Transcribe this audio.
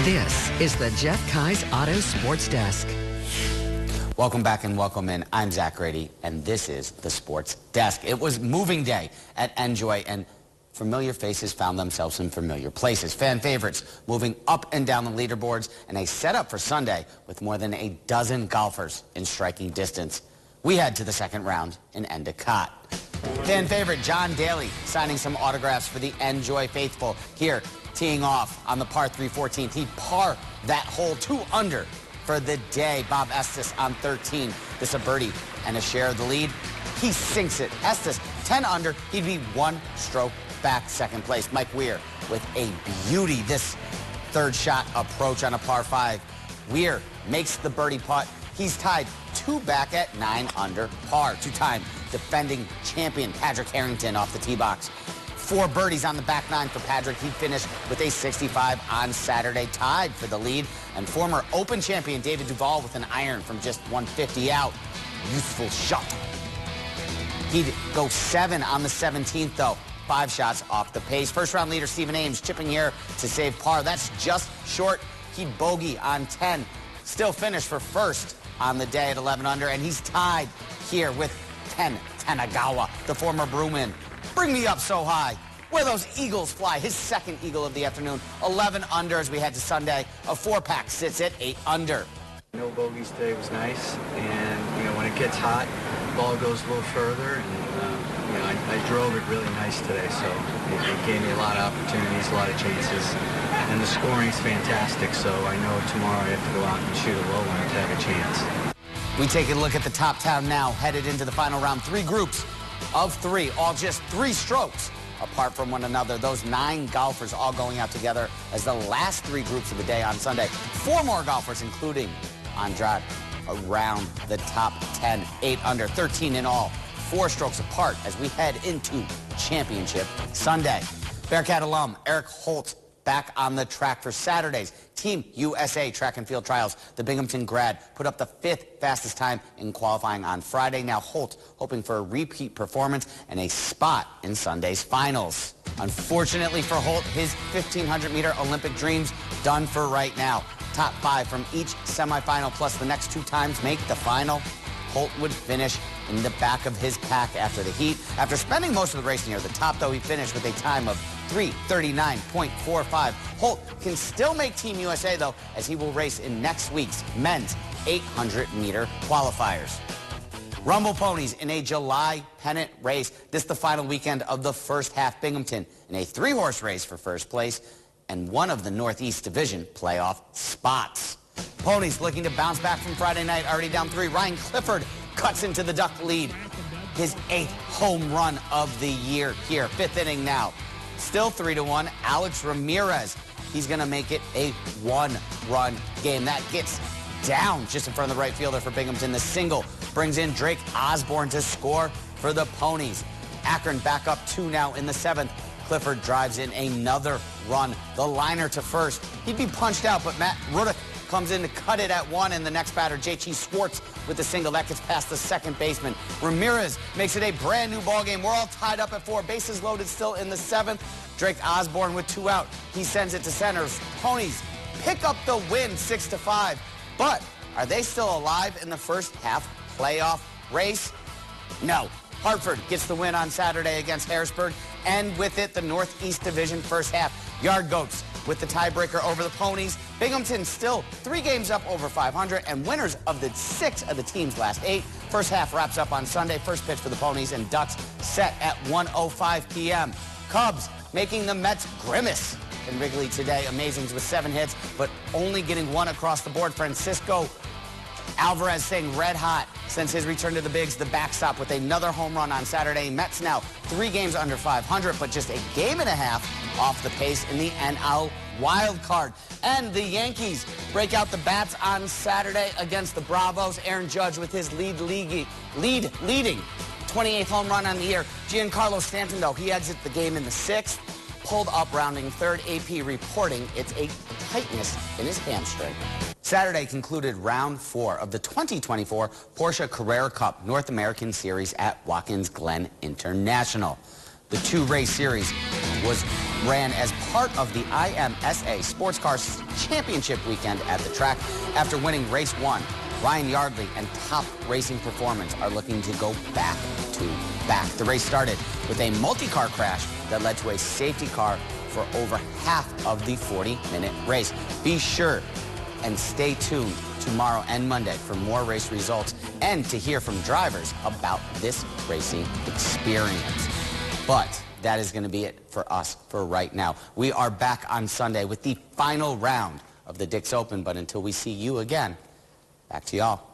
This is the Jeff Kai's Auto Sports Desk. Welcome back and welcome in. I'm Zach Grady, and this is the Sports Desk. It was moving day at En-Joie, and familiar faces found themselves in familiar places. Fan favorites moving up and down the leaderboards, and a setup for Sunday with more than a dozen golfers in striking distance. We head to the second round in Endicott. Fan favorite John Daly signing some autographs for the En-Joie faithful here, teeing off on the par 3 14th. He par that hole 2 under for the day. Bob Estes on 13. This a birdie and a share of the lead. He sinks it. Estes 10 under. He'd be 1 stroke back second place. Mike Weir with a beauty. This third shot approach on a par 5. Weir makes the birdie putt. He's tied 2 back at 9 under par. 2-time defending champion Patrick Harrington off the tee box. 4 birdies on the back 9 for Patrick. He finished with a 65 on Saturday, tied for the lead. And former Open champion David Duval with an iron from just 150 out. Youthful shot. He'd go 7 on the 17th, though. 5 shots off the pace. First round leader Stephen Ames chipping here to save par. That's just short. He'd bogey on 10. Still finished for first on the day at 11 under, and he's tied here with Ken Tanagawa, the former Brewman. Bring me up so high. Where those Eagles fly. His second Eagle of the afternoon. 11 under as we head to Sunday. A 4-pack sits at 8 under. No bogeys today was nice, and when it gets hot, the ball goes a little further, and I drove it really nice today, so it gave me a lot of opportunities, a lot of chances, and the scoring's fantastic, so I know tomorrow I have to go out and shoot a low one to have a chance. We take a look at the top 10 now, headed into the final round. 3 groups of 3, all just 3 strokes apart from one another. Those 9 golfers all going out together as the last 3 groups of the day on Sunday. 4 more golfers, including Andrade, around the top 10, 8 under, 13 in all. 4 strokes apart as we head into Championship Sunday. Bearcat alum Eric Holt back on the track for Saturday's Team USA track and field trials. The Binghamton grad put up the 5th fastest time in qualifying on Friday. Now Holt hoping for a repeat performance and a spot in Sunday's finals. Unfortunately for Holt, his 1,500-meter Olympic dreams done for right now. Top 5 from each semifinal plus the next 2 times make the final. Holt would finish in the back of his pack after the heat. After spending most of the race near the top, though, he finished with a time of 3:39.45. Holt can still make Team USA, though, as he will race in next week's men's 800-meter qualifiers. Rumble Ponies in a July pennant race. This the final weekend of the first half. Binghamton in a 3-horse race for first place and one of the Northeast Division playoff spots. Ponies looking to bounce back from Friday night, already down 3. Ryan Clifford cuts into the Duck lead. His 8th home run of the year here. 5th inning now. Still 3-1. Alex Ramirez. He's going to make it a 1-run game. That gets down just in front of the right fielder for Binghamton. The single brings in Drake Osborne to score for the Ponies. Akron back up 2 now in the 7th. Clifford drives in another run. The liner to first. He'd be punched out, but Matt Rudick comes in to cut it at 1, and the next batter, J.T. Schwartz with the single. That gets past the second baseman. Ramirez makes it a brand new ball game. We're all tied up at 4. Bases loaded still in the 7th. Drake Osborne with 2 out. He sends it to center. Ponies pick up the win 6-5. But are they still alive in the first half playoff race? No. Hartford gets the win on Saturday against Harrisburg, and with it, the Northeast Division first half. Yard Goats with the tiebreaker over the Ponies. Binghamton still 3 games up over 500, and winners of the 6 of the team's last 8. First half wraps up on Sunday. First pitch for the Ponies, and Ducks set at 1:05 p.m. Cubs making the Mets grimace in Wrigley today. Amazings with 7 hits, but only getting 1 across the board. Francisco Alvarez staying red hot since his return to the bigs. The backstop with another home run on Saturday. Mets now 3 games under 500, but just a game and a half off the pace in the NL wild card. And the Yankees break out the bats on Saturday against the Bravos. Aaron Judge with his leading 28th home run on the year. Giancarlo Stanton, though, he exits the game in the 6th. Pulled up rounding 3rd. AP reporting it's a tightness in his hamstring. Saturday concluded round 4 of the 2024 Porsche Carrera Cup North American Series at Watkins Glen International. The 2-race series was ran as part of the IMSA Sports Car Championship weekend at the track. After winning race 1, Ryan Yardley and Top Racing Performance are looking to go back to back. The race started with a multi-car crash that led to a safety car for over half of the 40-minute race. Be sure and stay tuned tomorrow and Monday for more race results and to hear from drivers about this racing experience. But that is going to be it for us for right now. We are back on Sunday with the final round of the Dix Open, but until we see you again, back to y'all.